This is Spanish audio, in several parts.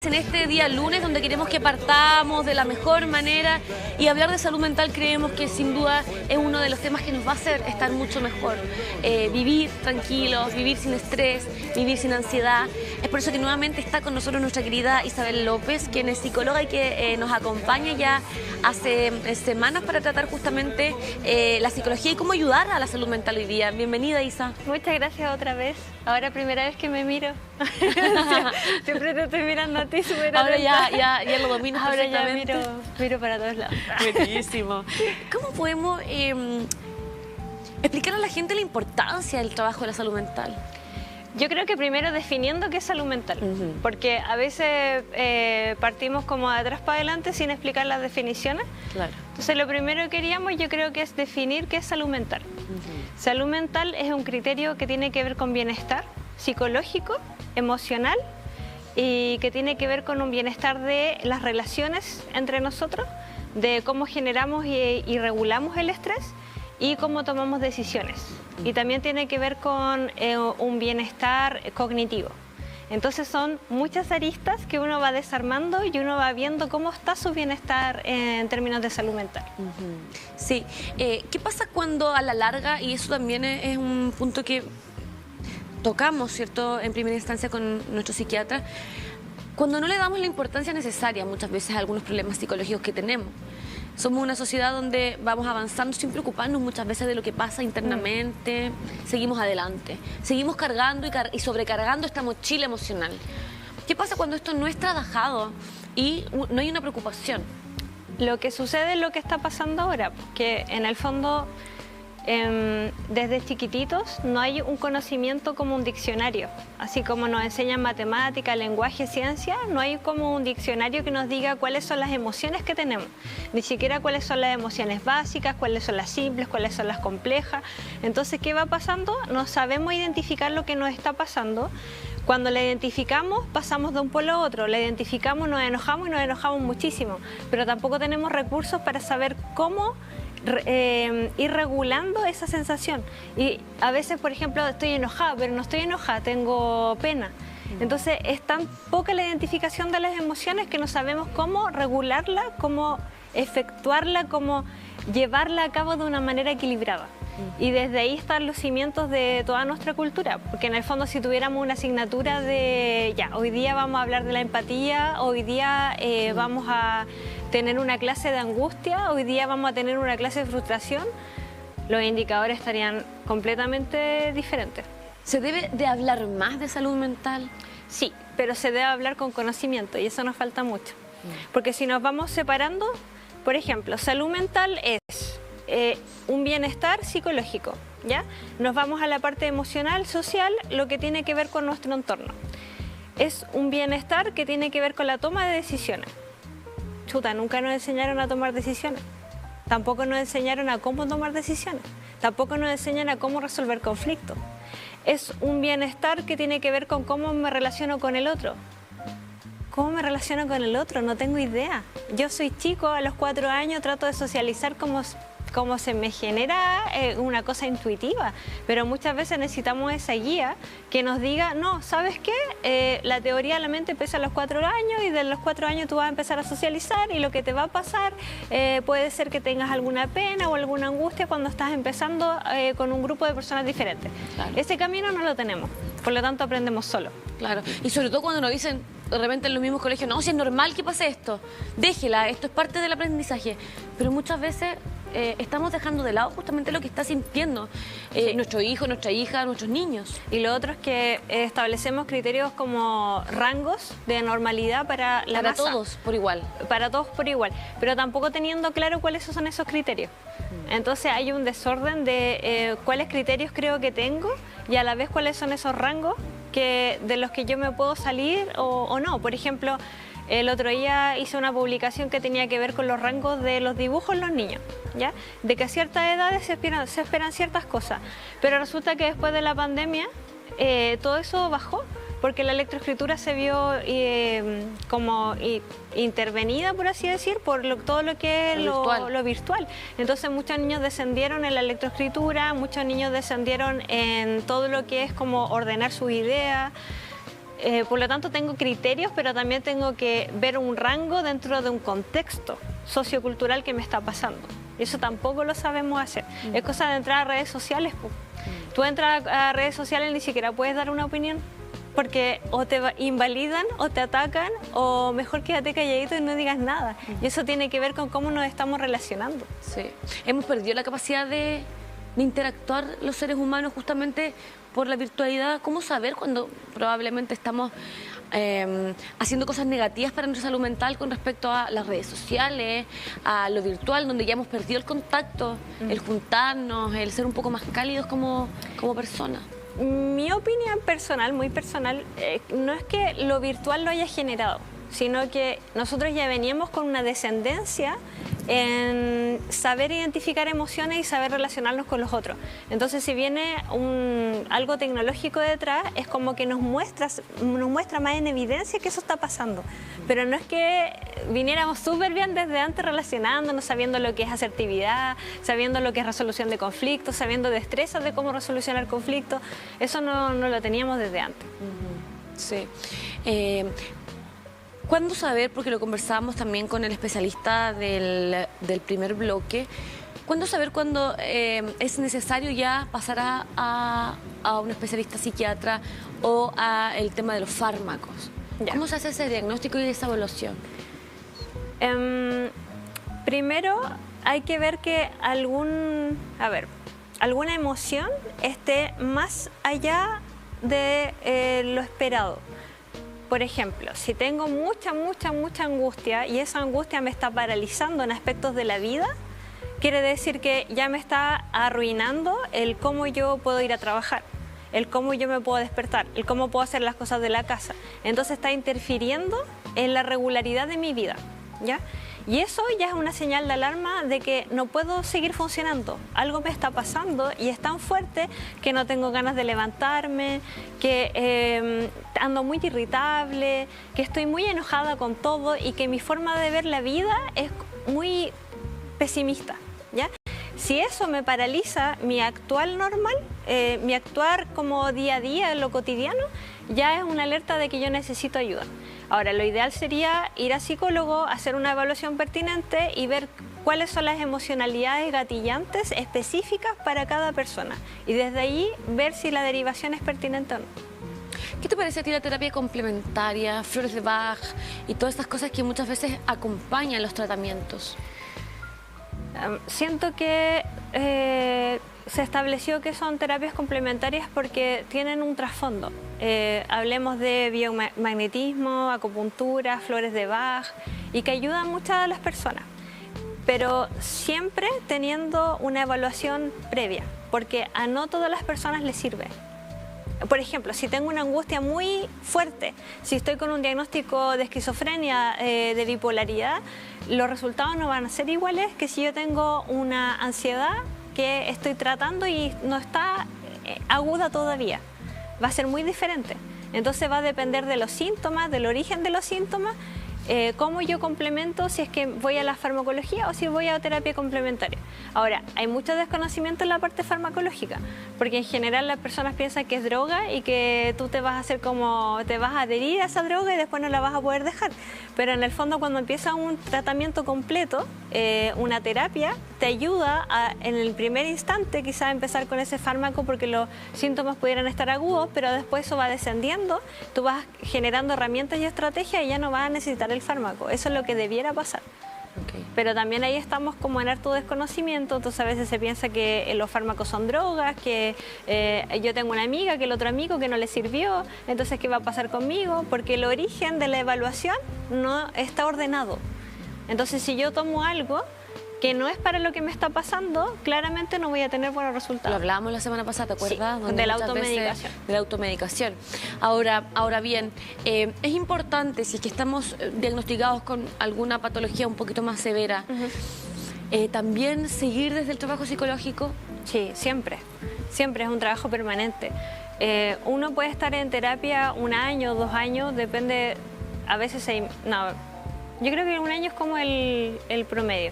En este día lunes, donde queremos que partamos de la mejor manera y hablar de salud mental, creemos que sin duda es uno de los temas que nos va a hacer estar mucho mejor. Vivir tranquilos, vivir sin estrés, vivir sin ansiedad. Es por eso que nuevamente está con nosotros nuestra querida Isabel López, quien es psicóloga y que nos acompaña ya hace semanas para tratar justamente la psicología y cómo ayudar a la salud mental hoy día. Bienvenida, Isa. Muchas gracias otra vez. Ahora primera vez que me miro. Siempre te estoy mirando a ti súper atenta. Ahora ya lo dominas Ahora perfectamente. ya miro para todos lados. Buenísimo. ¿Cómo podemos explicar a la gente la importancia del trabajo de la salud mental? Yo creo que primero definiendo qué es salud mental, porque a veces partimos como de atrás para adelante sin explicar las definiciones. Claro. Entonces lo primero que queríamos, yo creo que es definir qué es salud mental. Salud mental es un criterio que tiene que ver con bienestar psicológico, emocional y que tiene que ver con un bienestar de las relaciones entre nosotros, de cómo generamos y regulamos el estrés y cómo tomamos decisiones. Y también tiene que ver con un bienestar cognitivo. Entonces son muchas aristas que uno va desarmando y uno va viendo cómo está su bienestar en términos de salud mental. Sí. ¿Qué pasa cuando a la larga, y eso también es un punto que tocamos, ¿cierto?, en primera instancia con nuestro psiquiatra, cuando no le damos la importancia necesaria muchas veces a algunos problemas psicológicos que tenemos? Somos una sociedad donde vamos avanzando sin preocuparnos muchas veces de lo que pasa internamente, seguimos adelante, seguimos cargando y sobrecargando esta mochila emocional. ¿Qué pasa cuando esto no es trabajado y no hay una preocupación? Lo que sucede es lo que está pasando ahora, que en el fondo desde chiquititos no hay un conocimiento como un diccionario, así como nos enseñan matemática, lenguaje, ciencia, no hay como un diccionario que nos diga cuáles son las emociones que tenemos, ni siquiera cuáles son las emociones básicas, cuáles son las simples, cuáles son las complejas. Entonces, ¿qué va pasando? No sabemos identificar lo que nos está pasando. Cuando la identificamos, pasamos de un polo a otro, la identificamos, nos enojamos y nos enojamos muchísimo, pero tampoco tenemos recursos para saber cómo ir regulando esa sensación. Y a veces, por ejemplo, estoy enojada, pero no estoy enojada, tengo pena. Entonces es tan poca la identificación de las emociones que no sabemos cómo regularla, cómo efectuarla, cómo llevarla a cabo de una manera equilibrada. Y desde ahí están los cimientos de toda nuestra cultura, porque en el fondo si tuviéramos una asignatura de, ya, hoy día vamos a hablar de la empatía, hoy día vamos a tener una clase de angustia, hoy día vamos a tener una clase de frustración, los indicadores estarían completamente diferentes. ¿Se debe de hablar más de salud mental? Sí, pero se debe hablar con conocimiento y eso nos falta mucho. Porque si nos vamos separando, por ejemplo, salud mental es un bienestar psicológico, ¿ya? Nos vamos a la parte emocional, social, lo que tiene que ver con nuestro entorno. Es un bienestar que tiene que ver con la toma de decisiones. Chuta, nunca nos enseñaron a tomar decisiones. Tampoco nos enseñaron a cómo tomar decisiones. Tampoco nos enseñan a cómo resolver conflictos. Es un bienestar que tiene que ver con cómo me relaciono con el otro. ¿Cómo me relaciono con el otro? No tengo idea. Yo soy chico, a los 4 años trato de socializar como se me genera una cosa intuitiva, pero muchas veces necesitamos esa guía que nos diga, no, ¿sabes qué? La teoría de la mente empieza a los 4 años y de los 4 años tú vas a empezar a socializar y lo que te va a pasar puede ser que tengas alguna pena o alguna angustia cuando estás empezando con un grupo de personas diferentes. Claro. Ese camino no lo tenemos, por lo tanto aprendemos solo. Claro, y sobre todo cuando nos dicen de repente en los mismos colegios, no, si es normal que pase esto, déjela, esto es parte del aprendizaje, pero muchas veces estamos dejando de lado justamente lo que está sintiendo nuestro hijo, nuestra hija, nuestros niños. Y lo otro es que establecemos criterios como rangos de normalidad para la masa. Para todos por igual. Para todos por igual, pero tampoco teniendo claro cuáles son esos criterios. Entonces hay un desorden de cuáles criterios creo que tengo y a la vez cuáles son esos rangos de los que yo me puedo salir o no. Por ejemplo, el otro día hice una publicación que tenía que ver con los rangos de los dibujos en los niños, ¿ya? De que a ciertas edades se esperan ciertas cosas, pero resulta que después de la pandemia todo eso bajó, porque la electroescritura se vio como intervenida, por así decir, por todo lo que es lo virtual. Entonces muchos niños descendieron en la electroescritura, muchos niños descendieron en todo lo que es como ordenar sus ideas. por lo tanto tengo criterios, pero también tengo que ver un rango dentro de un contexto sociocultural que me está pasando. Y eso tampoco lo sabemos hacer. Es cosa de entrar a redes sociales. Tú entras a redes sociales y ni siquiera puedes dar una opinión, porque o te invalidan o te atacan, o mejor quédate calladito y no digas nada. Y eso tiene que ver con cómo nos estamos relacionando. Sí. Hemos perdido la capacidad de interactuar los seres humanos justamente por la virtualidad. ¿Cómo saber cuando probablemente estamos haciendo cosas negativas para nuestra salud mental con respecto a las redes sociales, a lo virtual, donde ya hemos perdido el contacto, el juntarnos, el ser un poco más cálidos como personas? Mi opinión personal, muy personal, no es que lo virtual lo haya generado, sino que nosotros ya veníamos con una descendencia en saber identificar emociones y saber relacionarnos con los otros. Entonces, si viene algo tecnológico detrás, es como que nos muestra más en evidencia que eso está pasando. Pero no es que viniéramos súper bien desde antes relacionándonos, sabiendo lo que es asertividad, sabiendo lo que es resolución de conflictos, sabiendo destrezas de cómo resolucionar conflictos. Eso no lo teníamos desde antes. Sí. ¿Cuándo saber, porque lo conversábamos también con el especialista del primer bloque, cuándo saber cuándo es necesario ya pasar a un especialista psiquiatra o a el tema de los fármacos? Ya. ¿Cómo se hace ese diagnóstico y esa evaluación? Primero hay que ver que alguna emoción esté más allá de lo esperado. Por ejemplo, si tengo mucha angustia y esa angustia me está paralizando en aspectos de la vida, quiere decir que ya me está arruinando el cómo yo puedo ir a trabajar, el cómo yo me puedo despertar, el cómo puedo hacer las cosas de la casa. Entonces está interfiriendo en la regularidad de mi vida, ¿ya? Y eso ya es una señal de alarma de que no puedo seguir funcionando. Algo me está pasando y es tan fuerte que no tengo ganas de levantarme, que ando muy irritable, que estoy muy enojada con todo y que mi forma de ver la vida es muy pesimista, ¿ya? Si eso me paraliza mi actuar normal, mi actuar como día a día en lo cotidiano, ya es una alerta de que yo necesito ayuda. Ahora, lo ideal sería ir a psicólogo, hacer una evaluación pertinente y ver cuáles son las emocionalidades gatillantes específicas para cada persona. Y desde ahí ver si la derivación es pertinente o no. ¿Qué te parece a ti la terapia complementaria, flores de Bach y todas estas cosas que muchas veces acompañan los tratamientos? Siento que se estableció que son terapias complementarias porque tienen un trasfondo. Hablemos de biomagnetismo, acupuntura, flores de Bach, y que ayudan mucho a las personas, pero siempre teniendo una evaluación previa, porque a no todas las personas les sirve. Por ejemplo, si tengo una angustia muy fuerte, si estoy con un diagnóstico de esquizofrenia, de bipolaridad, los resultados no van a ser iguales que si yo tengo una ansiedad que estoy tratando y no está aguda todavía. Va a ser muy diferente. Entonces va a depender de los síntomas, del origen de los síntomas, cómo yo complemento, si es que voy a la farmacología o si voy a terapia complementaria. Ahora, hay mucho desconocimiento en la parte farmacológica, porque en general las personas piensan que es droga y que tú te vas a hacer como, te vas a adherir a esa droga y después no la vas a poder dejar. Pero en el fondo, cuando empieza un tratamiento completo, una terapia, te ayuda a, en el primer instante, quizás empezar con ese fármaco porque los síntomas pudieran estar agudos, pero después eso va descendiendo, tú vas generando herramientas y estrategias y ya no vas a necesitar el fármaco. Eso es lo que debiera pasar. Okay. Pero también ahí estamos como en harto desconocimiento, entonces a veces se piensa que los fármacos son drogas, que yo tengo una amiga, que el otro amigo que no le sirvió, entonces ¿qué va a pasar conmigo? Porque el origen de la evaluación no está ordenado. Entonces si yo tomo algo que no es para lo que me está pasando, claramente no voy a tener buenos resultados. Lo hablábamos la semana pasada, ¿te acuerdas? Sí, de la automedicación. De la automedicación. Ahora bien, es importante, si es que estamos diagnosticados con alguna patología un poquito más severa, también seguir desde el trabajo psicológico. Sí, siempre. Siempre es un trabajo permanente. Uno puede estar en terapia 1 año, 2 años, depende, a veces Yo creo que un año es como el promedio.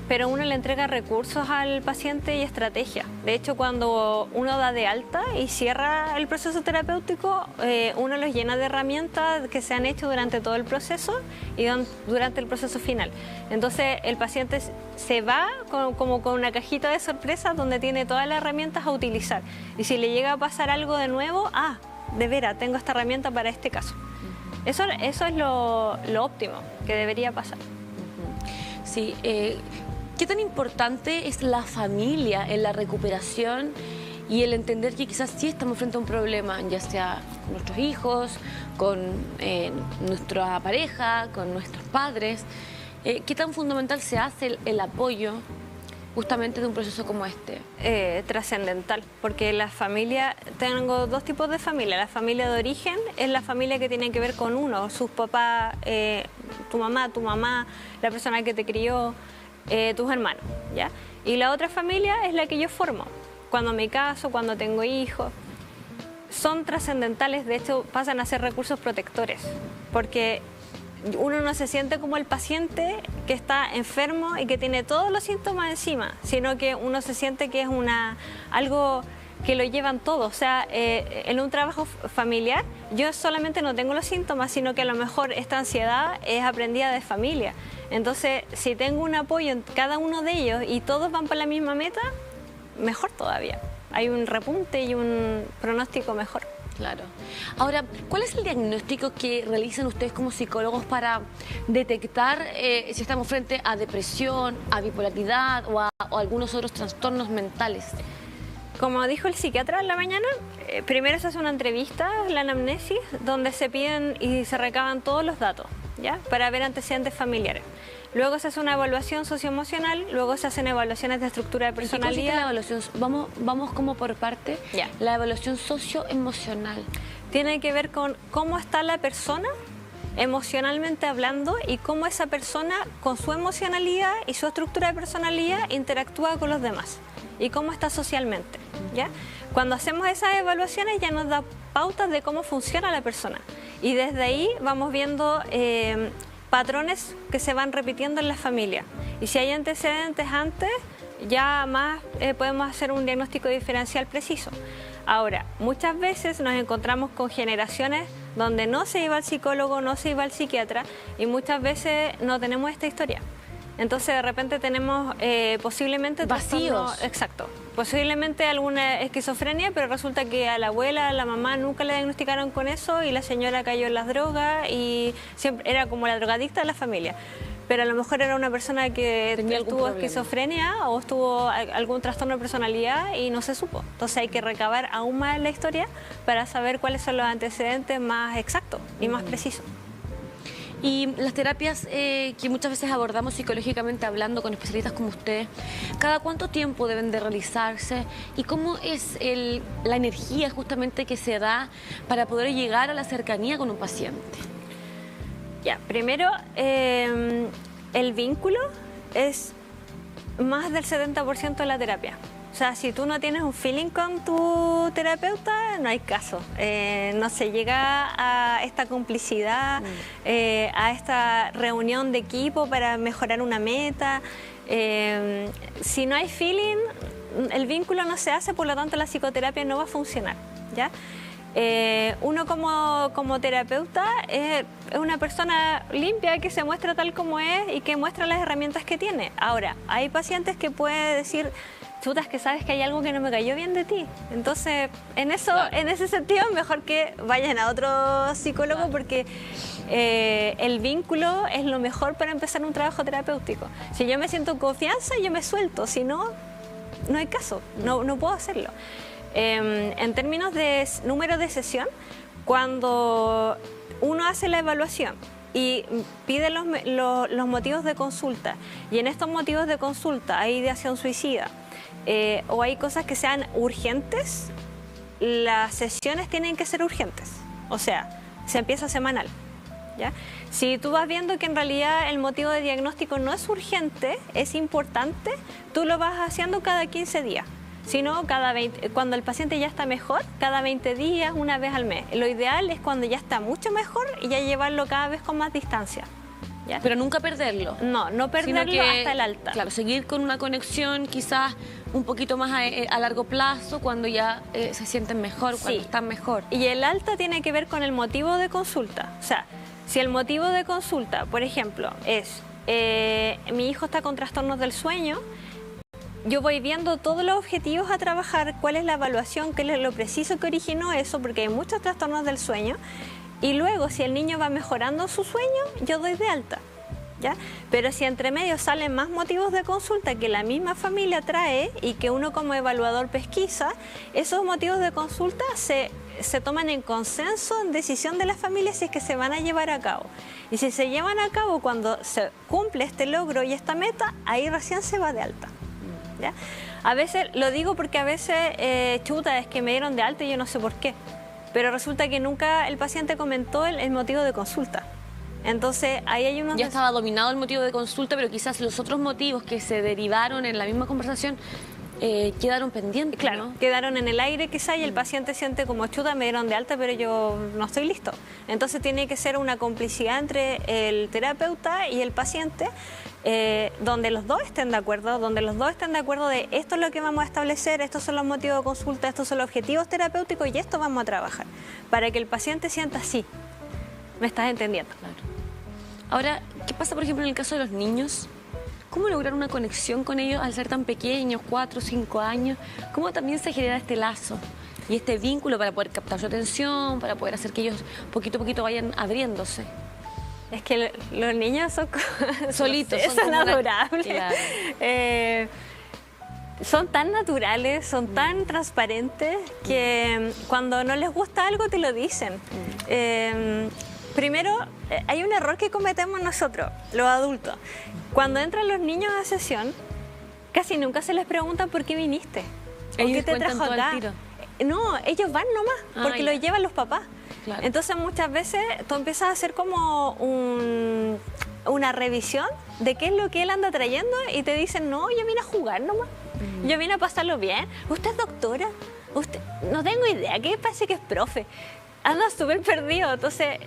Pero uno le entrega recursos al paciente y estrategia. De hecho, cuando uno da de alta y cierra el proceso terapéutico, uno los llena de herramientas que se han hecho durante todo el proceso y durante el proceso final. Entonces, el paciente se va como con una cajita de sorpresas donde tiene todas las herramientas a utilizar. Y si le llega a pasar algo de nuevo, de veras, tengo esta herramienta para este caso. Eso es lo óptimo que debería pasar. Sí, ¿qué tan importante es la familia en la recuperación y el entender que quizás sí estamos frente a un problema, ya sea con nuestros hijos, con nuestra pareja, con nuestros padres? ¿Qué tan fundamental se hace el apoyo justamente de un proceso como este? Trascendental, porque la familia, tengo dos tipos de familia. La familia de origen es la familia que tiene que ver con uno, sus papás, tu mamá, la persona que te crió, tus hermanos, ¿ya? Y la otra familia es la que yo formo, cuando me caso, cuando tengo hijos. Son trascendentales, de hecho pasan a ser recursos protectores, porque uno no se siente como el paciente que está enfermo y que tiene todos los síntomas encima, sino que uno se siente que es algo que lo llevan todos. O sea, en un trabajo familiar yo solamente no tengo los síntomas, sino que a lo mejor esta ansiedad es aprendida de familia. Entonces, si tengo un apoyo en cada uno de ellos y todos van por la misma meta, mejor todavía. Hay un repunte y un pronóstico mejor. Claro. Ahora, ¿cuál es el diagnóstico que realizan ustedes como psicólogos para detectar si estamos frente a depresión, a bipolaridad o a algunos otros trastornos mentales? Como dijo el psiquiatra en la mañana, primero se hace una entrevista, la anamnesis, donde se piden y se recaban todos los datos, ¿ya? Para ver antecedentes familiares. Luego se hace una evaluación socioemocional, luego se hacen evaluaciones de estructura de personalidad. La evaluación, vamos como por parte. Ya. La evaluación socioemocional. Tiene que ver con cómo está la persona emocionalmente hablando y cómo esa persona con su emocionalidad y su estructura de personalidad interactúa con los demás y cómo está socialmente, ¿ya? Cuando hacemos esas evaluaciones ya nos da pautas de cómo funciona la persona y desde ahí vamos viendo patrones que se van repitiendo en la familia y si hay antecedentes antes ya más podemos hacer un diagnóstico diferencial preciso. Ahora, muchas veces nos encontramos con generaciones donde no se iba al psicólogo, no se iba al psiquiatra y muchas veces no tenemos esta historia. Entonces de repente tenemos posiblemente vacíos. Exacto. Posiblemente alguna esquizofrenia, pero resulta que a la abuela, a la mamá nunca le diagnosticaron con eso y la señora cayó en las drogas y siempre era como la drogadicta de la familia. Pero a lo mejor era una persona que tuvo esquizofrenia o tuvo algún trastorno de personalidad y no se supo. Entonces hay que recabar aún más la historia para saber cuáles son los antecedentes más exactos y más precisos. Y las terapias que muchas veces abordamos psicológicamente hablando con especialistas como ustedes, ¿cada cuánto tiempo deben de realizarse? ¿Y cómo es la energía justamente que se da para poder llegar a la cercanía con un paciente? Ya, primero, el vínculo es más del 70% de la terapia. O sea, si tú no tienes un feeling con tu terapeuta, no hay caso. No se llega a esta complicidad, a esta reunión de equipo para mejorar una meta. Si no hay feeling, el vínculo no se hace, por lo tanto la psicoterapia no va a funcionar, ¿ya? Uno como terapeuta es una persona limpia que se muestra tal como es y que muestra las herramientas que tiene. Ahora, hay pacientes que pueden decir, chutas, que sabes que hay algo que no me cayó bien de ti. Entonces, en ese sentido, mejor que vayan a otro psicólogo porque el vínculo es lo mejor para empezar un trabajo terapéutico. Si yo me siento en confianza, yo me suelto. Si no, no hay caso, no puedo hacerlo. En términos de número de sesión, cuando uno hace la evaluación y pide los motivos de consulta, y en estos motivos de consulta hay ideación suicida o hay cosas que sean urgentes, las sesiones tienen que ser urgentes. O sea, se empieza semanal, ¿ya? Si tú vas viendo que en realidad el motivo de diagnóstico no es urgente, es importante, tú lo vas haciendo cada 15 días. Si no, cuando el paciente ya está mejor, cada 20 días, una vez al mes. Lo ideal es cuando ya está mucho mejor y ya llevarlo cada vez con más distancia. ¿ya? Pero nunca perderlo. No perderlo hasta el alta. Claro, seguir con una conexión quizás un poquito más a largo plazo, cuando ya se sienten mejor, cuando están mejor. Y el alta tiene que ver con el motivo de consulta. O sea, si el motivo de consulta, por ejemplo, es mi hijo está con trastornos del sueño, yo voy viendo todos los objetivos a trabajar, cuál es la evaluación, qué es lo preciso que originó eso, porque hay muchos trastornos del sueño. Y luego, si el niño va mejorando su sueño, yo doy de alta, ¿ya? Pero si entre medio salen más motivos de consulta que la misma familia trae y que uno como evaluador pesquisa, esos motivos de consulta se toman en consenso, en decisión de la familia si es que se van a llevar a cabo. Y si se llevan a cabo cuando se cumple este logro y esta meta, ahí recién se va de alta, ¿ya? A veces, lo digo porque a veces, chuta, es que me dieron de alta y yo no sé por qué. Pero resulta que nunca el paciente comentó el motivo de consulta. Entonces, ahí hay unos... Ya estaba dominado el motivo de consulta, pero quizás los otros motivos que se derivaron en la misma conversación quedaron pendientes, Claro, ¿no? quedaron en el aire quizá y el paciente siente como chuta, me dieron de alta, pero yo no estoy listo. Entonces tiene que ser una complicidad entre el terapeuta y el paciente, donde los dos estén de acuerdo, de esto es lo que vamos a establecer, estos son los motivos de consulta, estos son los objetivos terapéuticos y esto vamos a trabajar, para que el paciente sienta sí, me estás entendiendo. Claro. Ahora, ¿qué pasa, por ejemplo, en el caso de los niños? ¿Cómo lograr una conexión con ellos al ser tan pequeños, 4 o 5 años? ¿Cómo también se genera este lazo y este vínculo para poder captar su atención, para poder hacer que ellos poquito a poquito vayan abriéndose? Es que los niños son solitos, son adorables. Claro. Son tan naturales, son tan transparentes que cuando no les gusta algo te lo dicen. Primero, hay un error que cometemos nosotros, los adultos. Cuando entran los niños a sesión, casi nunca se les pregunta por qué viniste. ¿O qué te trajo acá? No, ellos van nomás, porque los llevan los papás. Claro. Entonces muchas veces tú empiezas a hacer como una revisión de qué es lo que él anda trayendo y te dicen, no, yo vine a jugar nomás, yo vine a pasarlo bien. ¿Usted es doctora? ¿Usted? No tengo idea, ¿qué parece que es profe? Anda súper perdido. Entonces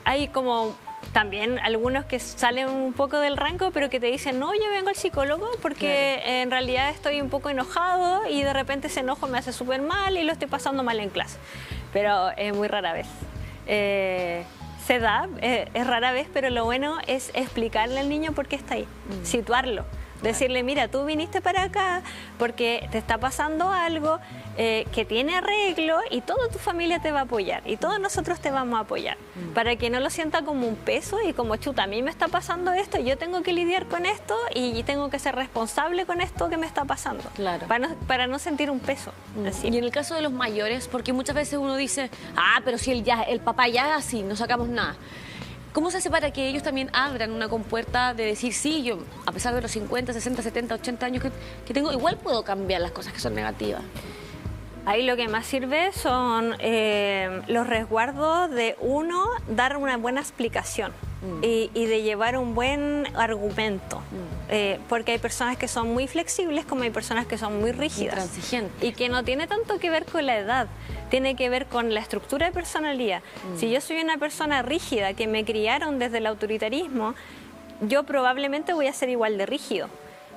hay como también algunos que salen un poco del rango, pero que te dicen, no, yo vengo al psicólogo porque en realidad estoy un poco enojado y de repente ese enojo me hace súper mal y lo estoy pasando mal en clase. Pero es muy rara vez. Se da, es rara vez, pero lo bueno es explicarle al niño por qué está ahí, situarlo. Decirle, mira, tú viniste para acá porque te está pasando algo que tiene arreglo y toda tu familia te va a apoyar y todos nosotros te vamos a apoyar para que no lo sienta como un peso y como chuta, a mí me está pasando esto, yo tengo que lidiar con esto y tengo que ser responsable con esto que me está pasando. Claro. Para no sentir un peso. Así. Y en el caso de los mayores, porque muchas veces uno dice, pero si el papá ya es así, no sacamos nada. ¿Cómo se hace para que ellos también abran una compuerta de decir, sí, yo a pesar de los 50, 60, 70, 80 años que tengo, igual puedo cambiar las cosas que son negativas? Ahí lo que más sirve son los resguardos de uno, dar una buena explicación y de llevar un buen argumento. Porque hay personas que son muy flexibles como hay personas que son muy rígidas. Intransigentes. Y que no tiene tanto que ver con la edad, tiene que ver con la estructura de personalidad. Si yo soy una persona rígida que me criaron desde el autoritarismo, yo probablemente voy a ser igual de rígido.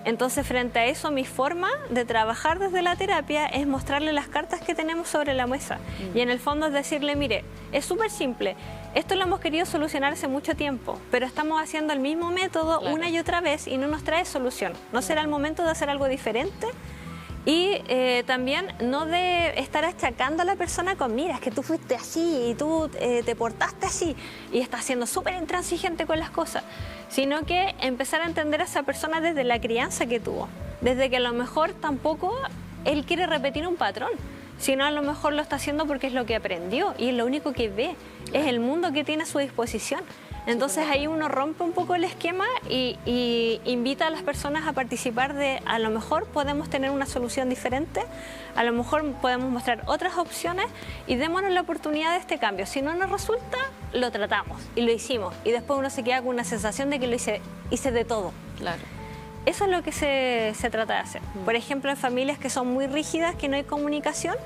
Entonces, frente a eso, mi forma de trabajar desde la terapia es mostrarle las cartas que tenemos sobre la mesa. Y en el fondo es decirle, mire, es súper simple. Esto lo hemos querido solucionar hace mucho tiempo, pero estamos haciendo el mismo método una y otra vez y no nos trae solución. ¿No será el momento de hacer algo diferente? Y también no de estar achacando a la persona con, mira, es que tú fuiste así y tú te portaste así y estás siendo súper intransigente con las cosas, sino que empezar a entender a esa persona desde la crianza que tuvo, desde que a lo mejor tampoco él quiere repetir un patrón, sino a lo mejor lo está haciendo porque es lo que aprendió y es lo único que ve, es el mundo que tiene a su disposición. Entonces ahí uno rompe un poco el esquema y invita a las personas a participar de, a lo mejor podemos tener una solución diferente, a lo mejor podemos mostrar otras opciones y démonos la oportunidad de este cambio. Si no nos resulta, lo tratamos y lo hicimos. Y después uno se queda con una sensación de que lo hice de todo. Claro. Eso es lo que se trata de hacer. Por ejemplo, en familias que son muy rígidas, que no hay comunicación,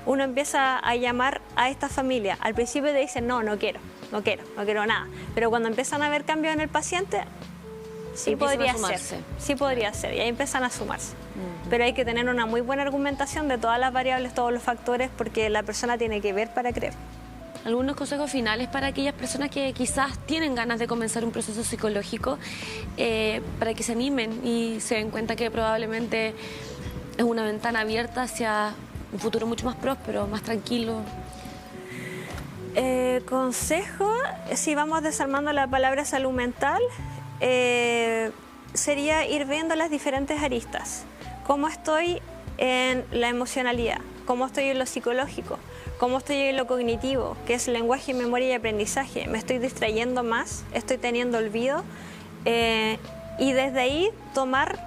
uno empieza a llamar a esta familia. Al principio te dicen, no quiero nada. Pero cuando empiezan a ver cambios en el paciente, sí podría ser. Y ahí empiezan a sumarse. Pero hay que tener una muy buena argumentación de todas las variables, todos los factores, porque la persona tiene que ver para creer. Algunos consejos finales para aquellas personas que quizás tienen ganas de comenzar un proceso psicológico, para que se animen y se den cuenta que probablemente es una ventana abierta hacia un futuro mucho más próspero, más tranquilo. Consejo, si vamos desarmando la palabra salud mental, sería ir viendo las diferentes aristas. Cómo estoy en la emocionalidad, cómo estoy en lo psicológico, cómo estoy en lo cognitivo, que es lenguaje, memoria y aprendizaje. Me estoy distrayendo más, estoy teniendo olvido, y desde ahí tomar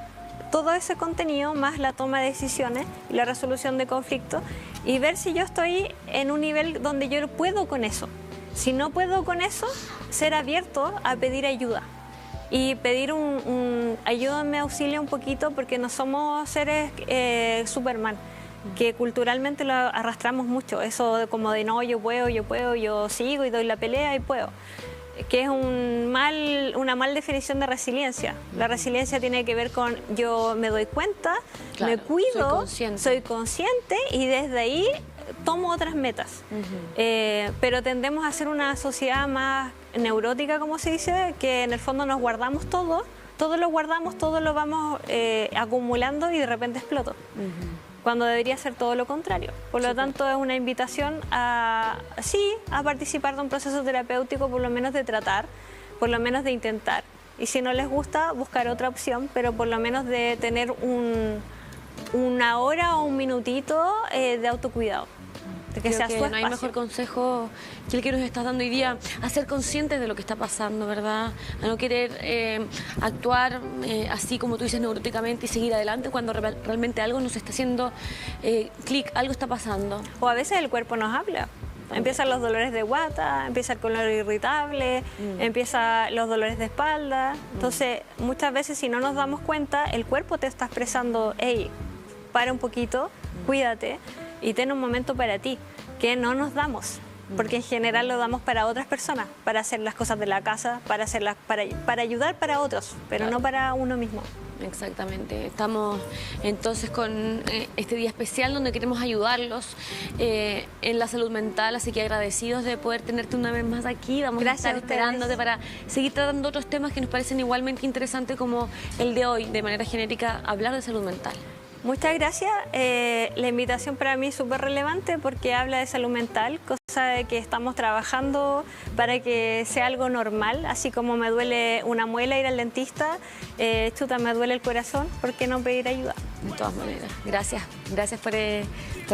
todo ese contenido más la toma de decisiones y la resolución de conflictos y ver si yo estoy en un nivel donde yo puedo con eso. Si no puedo con eso, ser abierto a pedir ayuda y pedir ayúdame, auxilia un poquito, porque no somos seres Superman, que culturalmente lo arrastramos mucho, eso de como de no, yo puedo, yo sigo y doy la pelea y puedo, que es una mal definición de resiliencia. La resiliencia tiene que ver con yo me doy cuenta, claro, me cuido, soy consciente y desde ahí tomo otras metas. Pero tendemos a ser una sociedad más neurótica, como se dice, que en el fondo nos guardamos todo lo guardamos, todo lo vamos acumulando y de repente explotó. Cuando debería ser todo lo contrario. Por lo tanto, es una invitación a participar de un proceso terapéutico, por lo menos de tratar, por lo menos de intentar. Y si no les gusta, buscar otra opción, pero por lo menos de tener una hora o un minutito de autocuidado. De que sea su espacio. No hay mejor consejo que el que nos estás dando hoy día, a ser conscientes de lo que está pasando, ¿verdad? A no querer actuar así como tú dices, neuróticamente y seguir adelante cuando realmente algo nos está haciendo clic, algo está pasando. O a veces el cuerpo nos habla. Empiezan los dolores de guata, empieza el colon irritable, empiezan los dolores de espalda. Entonces, muchas veces si no nos damos cuenta, el cuerpo te está expresando, hey, para un poquito, cuídate y ten un momento para ti, que no nos damos, porque en general lo damos para otras personas, para hacer las cosas de la casa, para ayudar para otros, pero claro, no para uno mismo. Exactamente. Estamos entonces con este día especial donde queremos ayudarlos en la salud mental, así que agradecidos de poder tenerte una vez más aquí. Vamos a estar esperándote para seguir tratando otros temas que nos parecen igualmente interesantes como el de hoy, de manera genérica, hablar de salud mental. Muchas gracias. La invitación para mí es súper relevante porque habla de salud mental, cosa de que estamos trabajando para que sea algo normal, así como me duele una muela ir al dentista, me duele el corazón, ¿por qué no pedir ayuda? De todas maneras. Gracias por